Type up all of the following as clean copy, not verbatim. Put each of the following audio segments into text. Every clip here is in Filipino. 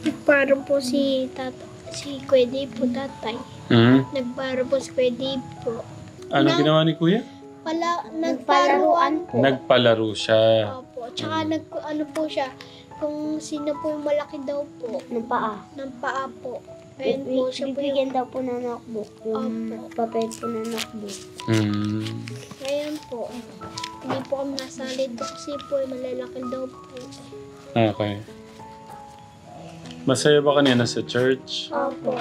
Nagparo po si Kuya Dave po, tatay. Nagparo po si Kuya Dave po. Ano ginawa ni Kuya? Nagparuan po. Nagpalaro siya. Opo. Tsaka ano po siya, kung sino po yung malaki daw po. Ng paa. Ng paa po. Ayun po siya po Bibigyan daw po ng notebook. Yung papel po ng notebook. Ngayon po, hindi po kami nasali dito kasi po malalaki daw po. Okay. Masaya ba kanina sa church? Opo.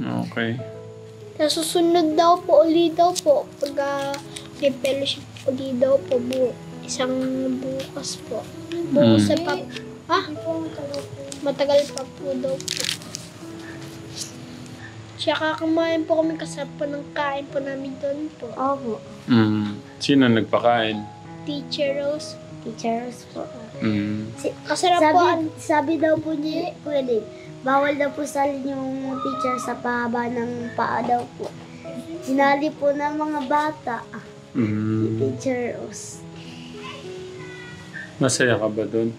Okay. Nasusunod daw po uli daw po pag may fellowship uli daw po isang bukas po. Bukas sa matagal pa po daw po. Tsaka kumain po kami kasama po ng kain po namin doon po. Opo. Sino nagpakain? Teacher Rose. Teacher Rose po. Kasarap po. Sabi daw po niya, Kuya Dave, bawal daw po salin yung teacher sa pahaba ng paa daw po. Sinali po ng mga bata. Teacher Rose. Masaya ka ba doon?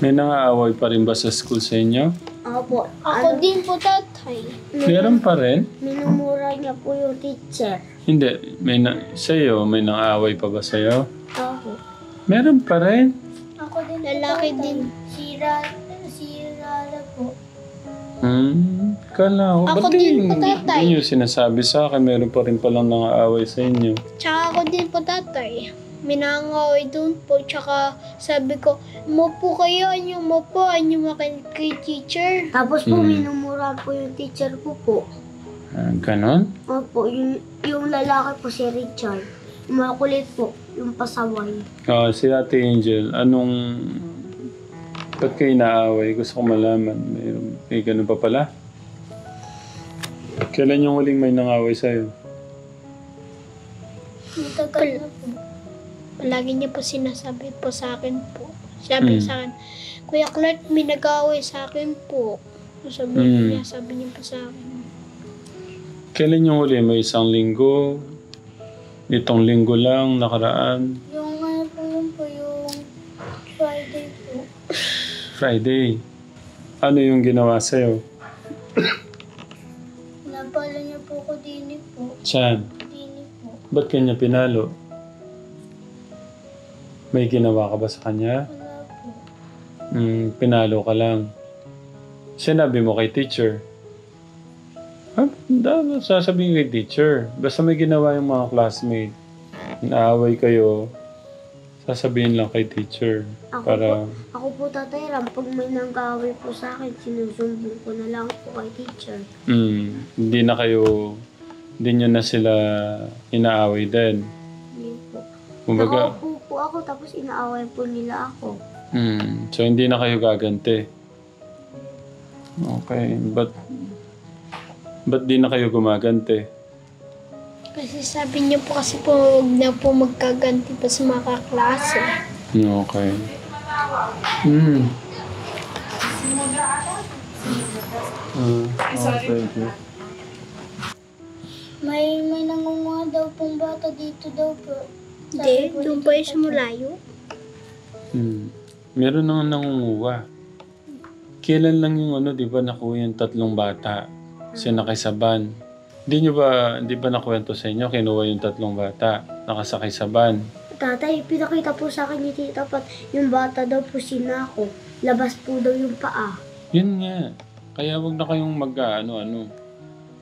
May nangaaway pa rin ba sa school sa inyo? Opo. Ako din po, tatay. Meron pa rin? Minumura niya po yung teacher. Hindi. Sa'yo, may nangaaway pa ba sa'yo? Opo. Meron pa rin? Ako din. Lalaki din. Si Rala po. Kala ko. Ako Ba't din po, tatay. Hindi nyo sinasabi sa akin, meron pa rin palang nangaaway sa inyo. Tsaka ako din po, tatay. Minangaway doon po. Tsaka sabi ko, umupo kayo, umupo kay teacher. Tapos po, minumura po yung teacher ko po. Ganon? Opo, yung lalaki po si Richard. Makulit po, yung pasaway. Si Ate Angel, ba't kayo naaway? Gusto ko malaman. May ganun pa pala? Kailan yung huling may nangaway sa'yo? Matagal na po. Palagi niya po sinasabi po sa akin po. Sabi sa akin, Kuya Clark, may nag-away sa akin po. Sabi niya po sa akin. Kailan yung huli? May isang linggo? Itong linggo lang, nakaraan? Yung yung Friday po. Friday. Ano yung ginawa sa'yo? Napala niya po ko dini po. Saan? Dini po. Ba't kanya pinalo? May ginawa ka ba sa kanya? Wala po. Pinalo ka lang. Sinabi mo kay teacher? Dapat sasabihin kay teacher. Basta may ginawa yung mga classmate. Inaaway kayo, sasabihin lang kay teacher. Ako po, Tatay Ram, pag may nanggawi po sa akin, sinusumbong ko na lang po kay teacher. Hindi nyo na sila inaaway din. Hindi po. Kumbaga, Nakaupo po ako, tapos inaaway po nila ako. so hindi na kayo gaganti. Okay, ba't di na kayo gumaganti? Kasi sabi niyo po kasi po huwag na po magkaganti pa sa mga kaklase. Okay. Okay. May nangunguha daw pong bata dito daw po. Hindi, doon po yung sumulayo. Meron nang nangunguha. Kailan lang yung di ba nakuha yung 3 bata? Sinakay sa van. Di ba nakwento sa inyo, kinuha yung 3 bata, nakasakay sa van. Tatay, pinakita po sa akin ni Tita Pat, yung bata daw po sinako. Labas po daw yung paa. Yun nga. Kaya wag na kayong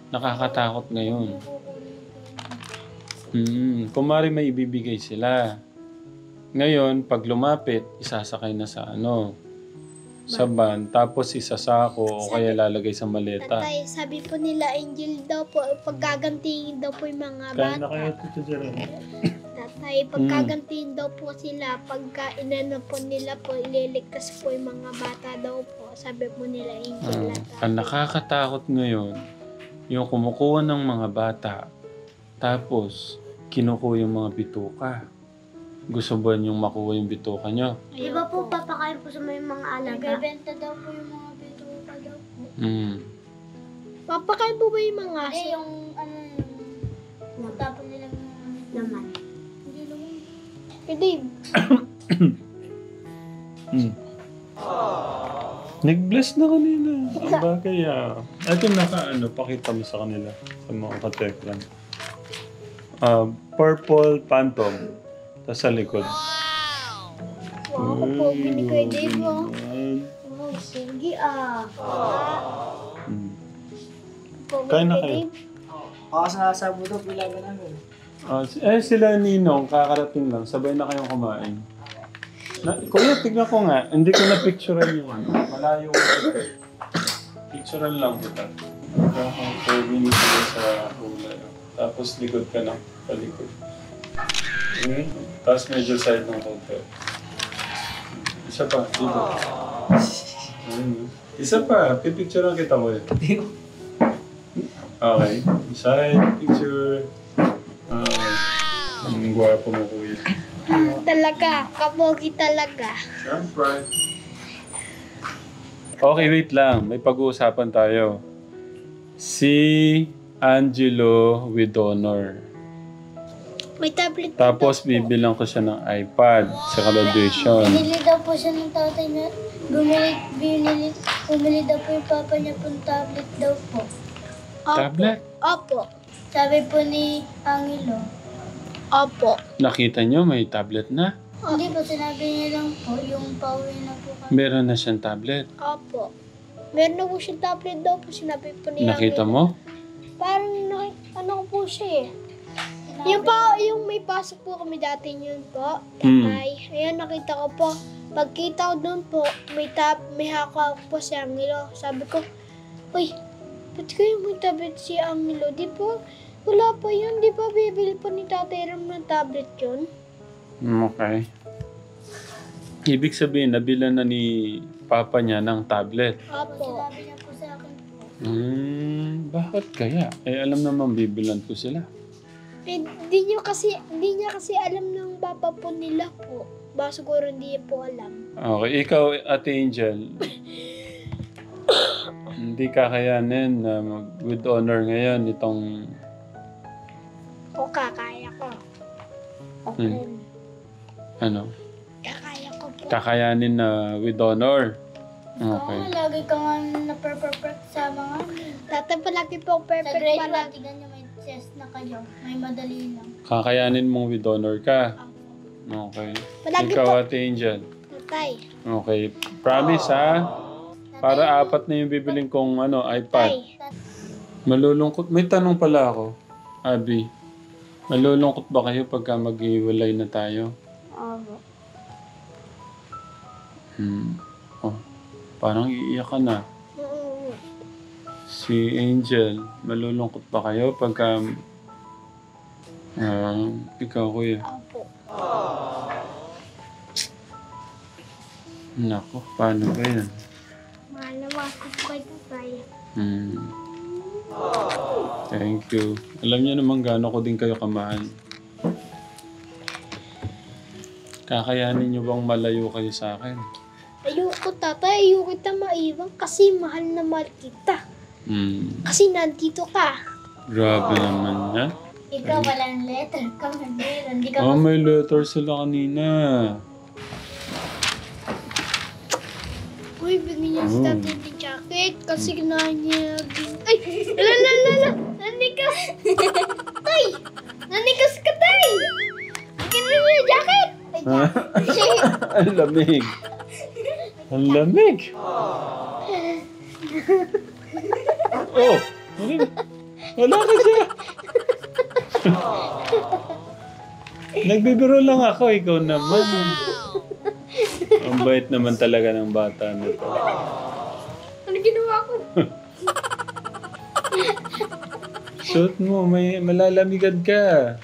nakakatakot ngayon. Kumari may ibibigay sila. Ngayon, pag lumapit, isasakay na sa sa van, tapos isasako o kaya lalagay sa maleta. Tatay, sabi po nila Angel daw po, paggagantiin daw po yung mga Kaya na bata. kayo, Tito Jerome. Tatay, paggagantiin daw po sila, pagka inano po nila po, ililigtas po yung mga bata daw po. Sabi po nila Angel. Ang nakakatakot ngayon, yung kumukuha ng mga bata, tapos kinukuha yung mga bituka. Gusto ba niyong makuha yung bituka niyo? Di ba po papakain po sa may mga alaga? Nagbebenta daw po yung mga bituka daw po. Papakain po ba yung mga aso? Yung tapon nila Naman. Hindi naman. Eh, Dave. Nag-bless na kanina. Ang bagay Ito pakita mo sa kanila. Sa mga katekram. Purple phantom. Tapos sa likod. Wow, po, binigay din mo. Oh, sige Kain na kayo. Kasi nakasabo daw, pilaga namin. Sila Ninong, kakarating lang. Sabay na kayong kumain. Kuya, tignan ko nga. Hindi ko na-picturean yung malayo ko ito. Picturean lang kita. Pwede sila sa ulay. Tapos likod ka lang. Palikod. Okay. Tapos medyo side ng konti. Isa pa. Dito. Isa pa. Pipicturean kita ko Okay. Side picture. Ang gwapo mo kuya. Talaga, kapogi talaga. Siyempre. Okay, wait lang. May pag-uusapan tayo. Si Angelo with honor. May tablet Tapos bibilang ko siya ng iPad sa graduation. Binili daw po siya ng tatay na bumili daw po yung papa niya po ng tablet daw po. Tablet? Opo. Sabi po ni Angelo. Opo. Nakita nyo may tablet na? Hindi po, sinabi niya lang po, yung pauwi na po kami. Meron na siyang tablet. Opo. Meron na po siyang tablet daw po. Sinabi po niya. Nakita mo? Parang po siya eh. Yung may pasok po kami dati yun po. Tatay. Ayan, nakita ko po. Pagkita ko doon po, may haka po si Angelo. Sabi ko, uy, ba't kayo may tablet si Angelo? Di po, wala pa yun. Di ba bibili pa ni Tatay Ram ng tablet yun? Okay. Ibig sabihin, nabila na ni Papa niya ng tablet. Opo. Sinabi niya po sa akin po. Bakit kaya? Alam naman bibilan ko sila. Hindi niya kasi alam ng papa po nila po. Ba siguro hindi niya po alam. Okay, ikaw, Ate Angel. Hindi kakayanin na with honor ngayon itong... O kakaya ko. Okay. Ano? Kakaya ko po. Kakayanin na with honor. Okay. Oo, lagi ka nga na-perfect sa mga... Tatay palagi po Sa perfect grade 1, palagi. tignan niyo may test na kayo. May madali lang. Kakayanin mong with honor ka. Okay. Palagi Ikaw, po. Ate Angel. Tatay. Okay. Promise ha? Para 4 na yung bibiling kong iPad. Tay. Malulungkot. May tanong pala ako, Abby. Malulungkot ba kayo pagka mag-iwalay na tayo? Oo. Oh, parang iiyak ka na. Si Angel, malulungkot ba kayo pagka... ikaw, kuya. Opo. Nako, paano ba yan? Mahal na mahal ko po kay Tatay. Thank you. Alam niyo naman gaano ko din kayo kamahal. Kakayanin niyo bang malayo kayo sa akin? Ayoko Tatay, ayoko kita maiwan kasi mahal na mahal kita. Kasi nandito ka. Grabe naman yan. Ikaw walang letter ka, meron. Hindi ka May letter sila kanina. Uy, bigyan niya si Tatay ng jacket kasi niya... Ay! Lala! Nanikas! Tay! Nanikas ka, Tay! Bigyan mo niya yung jacket! Ang lamig. Ang lamig. Oh! Wala ka siya. Nagbibiro lang ako, ikaw naman. Ang bait naman talaga ng bata na to. Ano ginawa ko? Suot mo, may malalamigan ka.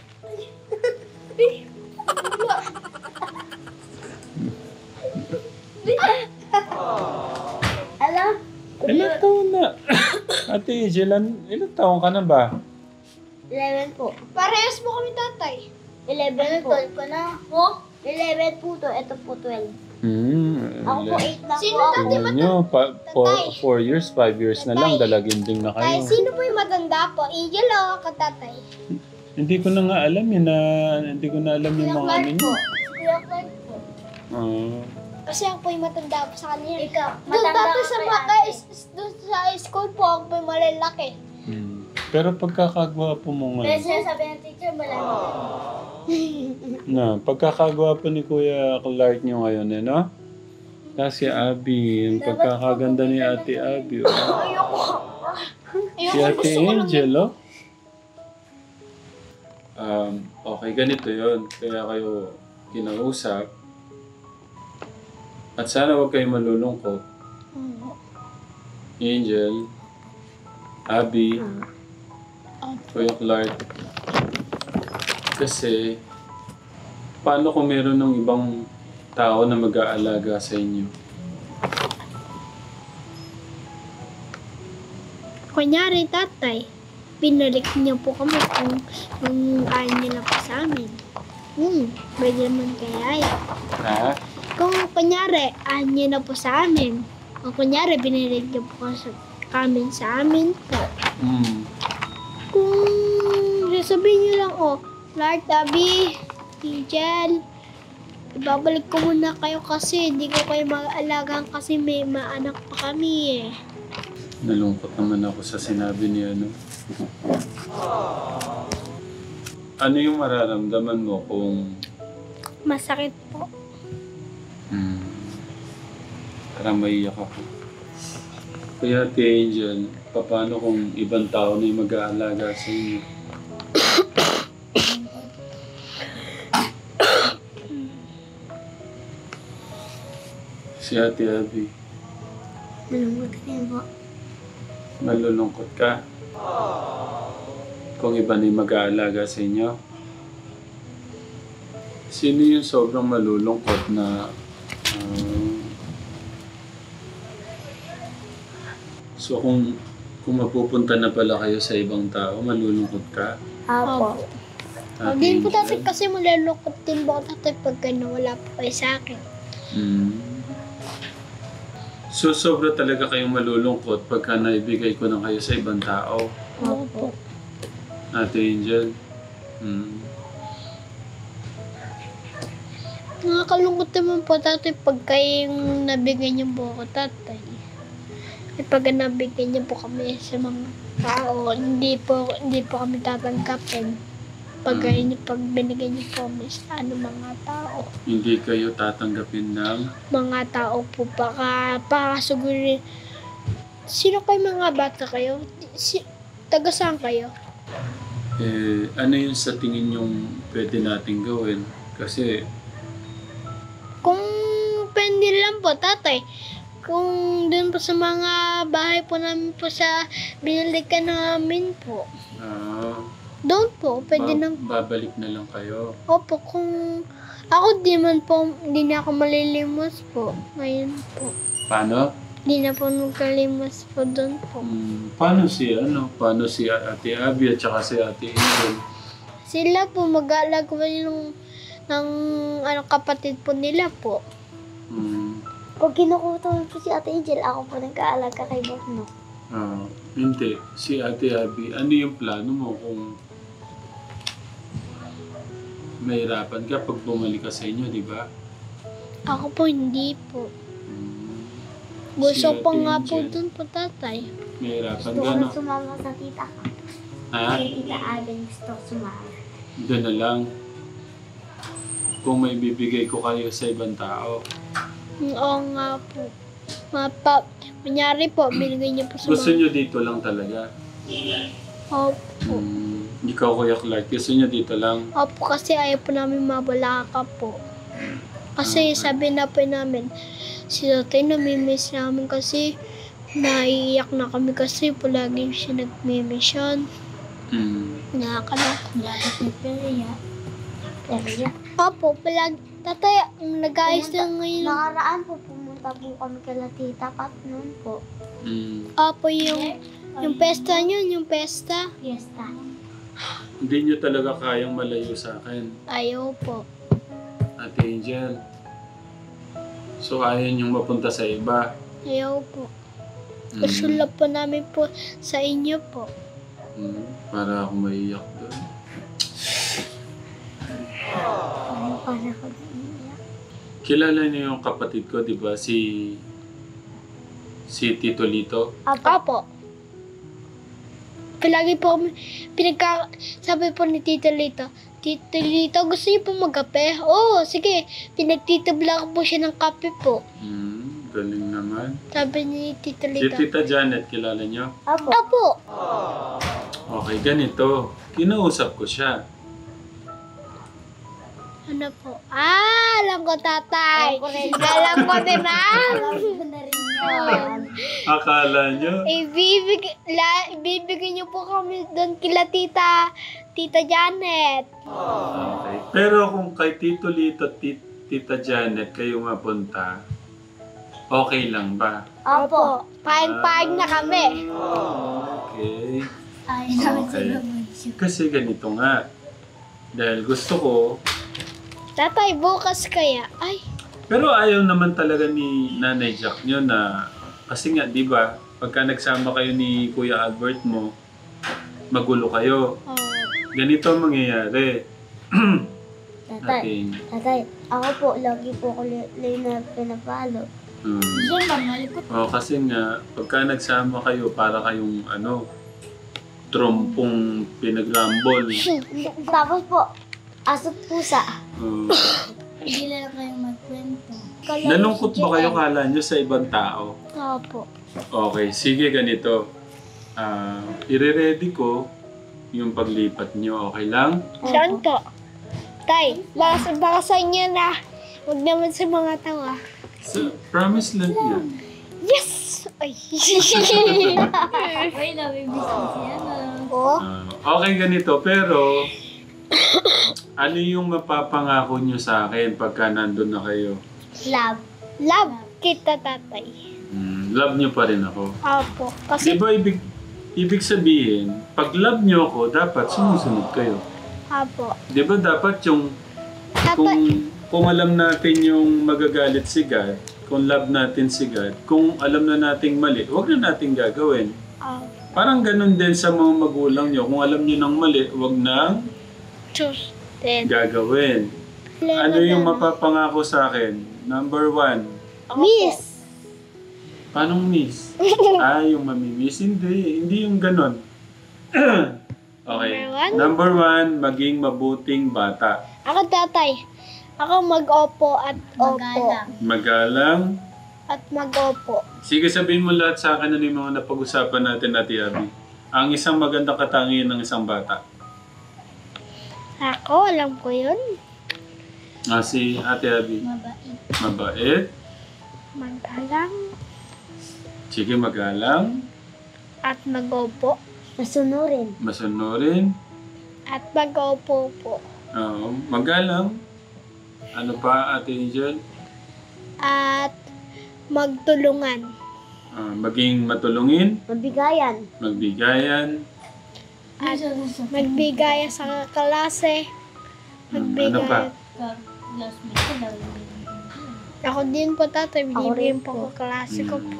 Alam? Ilang taon na? Ate Jilan, ilang taon ka na ba? 11 po. Parehas mo kami, Tatay. 11 po. 12 ko na. Oh? 11 po to. Ito po 12. Ako po 8 na Sino po. tatay? Ano nyo, 4 years, 5 years na lang, dalaginding na Tay, kayo. sino po yung matanda po? Angel o ako, Tatay? Hindi ko na nga alam yun na, hindi ko na alam yung mga ano Clark nyo. po. Si Kuya Clark po. Kasi ako po yung matanda po sa kanila. Ikaw, Doon matanda dati ka sa, kay mga, ate. doon sa school po, ako po yung malalaki. Pero pagkakagwapo mo Kaya ngayon, sinasabi ng teacher, malaki na, pagkakagwapo ni Kuya Clark nyo ngayon, eh, no? Tapos si Abby, yung pagkakaganda ni Ate Abby, oh. Ayoko. Si Ayoko, Ate gusto ko lang. Angel, oh. Okay, ganito yon. Kaya kayo kinausap. At sana huwag kayo malulungkot. Angel, Abby, Kuya Clark. Kasi, paano kung meron ng ibang tao na mag-aalaga sa inyo? Kunyari, tatay, pinalik niyo po kami kung ayaw niyo na po sa amin. Pwede naman kaya. Ha? Kung kunyari, ayaw niyo na po sa amin. O kunyari, binalik niyo po kami sa amin po. Kung sasabihin niyo lang, Clark, Abby, Angel, ibabalik ko muna kayo kasi hindi ko kayo mag-alagaan kasi may maanak pa kami eh. Nalungkot naman ako sa sinabi ni ano. Ano yung mararamdaman mo kung Masakit po. parang maiyak ako? Kaya Ate Angel, paano kung ibang tao na yung mag-aalaga sa inyo? Si Ate Abby, Malungkot ka yun po. malulungkot ka? Kung iba na yung mag-aalaga sa inyo? Sino yung sobrang malulungkot na so kung mapupunta na pala kayo sa ibang tao, malulungkot ka? Apo. Ate Hindi po Angel? tatay kasi malalungkot din po ako tatay pagka nawala po kayo sa akin. So sobra talaga kayong malulungkot pagka naibigay ko na kayo sa ibang tao, Opo. Ate Angel? Nakakalungkot naman po tatay pagka yung nabigay niyo po ako tatay. At pagka nabigay niyo po kami sa mga tao, hindi po kami tatanggapin. Pagka pag binigay niyo po kami sa mga tao. Hindi kayo tatanggapin ng... Mga tao po baka siguro. Sino kayo mga bata kayo? Taga saan kayo? ano yung sa tingin yung pwede natin gawin? Kasi Kung pwede lang po tatay. Kung dun po sa mga bahay po namin po sa binalikan namin po. Doon po, pwede nang... babalik na lang kayo. Opo, kung... Ako di na ako malilimos po. Ngayon po. Paano? Di na po nagkalimos po doon po. Paano si Ate Abby at saka si Ate Angel? Sila po mag-aalaga ng kapatid po nila po. Pag kinukutom po si Ate Angel, ako po nag-aalaga kay Bokno. Hindi. Si Ate Abby, ano yung plano mo kung mahirapan ka pag bumalik ka sa inyo, di ba? Ako po hindi po. Si Gusto ko Ate nga po Angel, doon po tatay. mahirapan Gusto ka, ko no? na sumama sa tita ko. Ha? Kay Tita Abby, gusto ko sumama. Doon na lang. Kung may bibigay ko kayo sa ibang tao. Oo nga po. Kunyari po, binigay niyo po sa Gusto nyo dito lang talaga? Opo. Ikaw, Kuya Clark, gusto nyo dito lang? Opo, kasi ayaw po namin mabalaka po. Kasi sabi na po namin, si tatay namimiss namin kasi naiiyak na kami kasi palagi siya nagmimission. Nakakalak. Opo, palagi. Tatay, nag-ayos na ngayon. Nakaraan po, pumunta po kami kay Tita Pat noon po. Opo, yung pesta niyo, yung pesta. Fiesta. Hindi nyo talaga kayang malayo sa akin, Ayaw po. Ate Angel. So ayaw nyong mapunta sa iba. Ayaw po. Gusto lang po namin po sa inyo po. Para ako maiyak doon. Ano pa na kag-iiyak? Kilala niyo yung kapatid ko, di ba? Si Tito Lito. Opo. Palagi po kami, sabi po ni Tito Lito, gusto niyo po magkape? Oo, sige. Pinagtitibla ko po siya ng kape po. Galing naman. Sabi ni Tito Si Lito. Tita Janet, kilala niyo? Opo. Okay, ganito. Kinausap ko siya. Ano po? Alam ko, tatay. Alam ko din na. Akala niyo? Ibibigay niyo po kami doon kila Tita Janet. Okay. Pero kung kay Tito Lito at Tita Janet kayo mapunta, okay lang ba? Opo. Paing-paing na kami. Okay. Okay. Kasi ganito nga. Dahil gusto ko, Tatay, bukas kaya. Ay, pero ayaw naman talaga ni Nanay Jack nyo na, kasi nga, di ba, pagka nagsama kayo ni Kuya Albert mo, magulo kayo. Ganito ang mangyayari. Tatay, ako po, lagi po ko na pinapalo. Kasi nga, pagka nagsama kayo, para kayong trompong pinagrambol. Tapos po, asot pusa. hindi na lang kayo magkwento. Nalungkot ba kayo kala nyo sa ibang tao? Opo. Okay, sige ganito. Ire-ready ko yung paglipat nyo, okay lang? Saan po? Tay, baka sa inyo na. Huwag naman sa mga tawa. So, promise lang yan. Yes! Ay. Ay, nabibis kasi Oh. Okay, ganito. Pero, ano yung mapapangako nyo sa akin pagka nandun na kayo? Love kita, tatay. Love nyo pa rin ako. Opo. Di Kasi, ba ibig sabihin, pag love nyo ako, dapat sumusunod kayo. opo. Di ba dapat yung, Tatay, kung alam natin yung magagalit si God, kung love natin si God, kung alam na nating mali, huwag na nating gagawin. Parang ganun din sa mga magulang nyo. Kung alam nyo ng mali, huwag nang choose. Then, gagawin. Ano yung mapapangako sa akin? Number 1. Miss! Paanong miss? Yung mamimiss. Hindi yung ganun. Okay. Number 1, maging mabuting bata. Ako, tatay. Ako mag-opo at opo. Magalang. At mag-opo. Sige, sabihin mo lahat sa akin ano yung mga napag-usapan natin, Ate Abby. Ang isang magandang katangian ng isang bata. Ako, alam ko yun. Si Ate Abby. Mabait. Magalang Sige, magalang. at mag-opo. Masunurin. Masunurin. At mag-opo po. Oo. Magalang. Ano pa, Ate Angel? At magtulungan. Maging matulungin. Mabigayan. Magbigayan. At magbigaya sa klase. Ano pa? Ako din po, tatay. Binibigyan po ko klase ko po.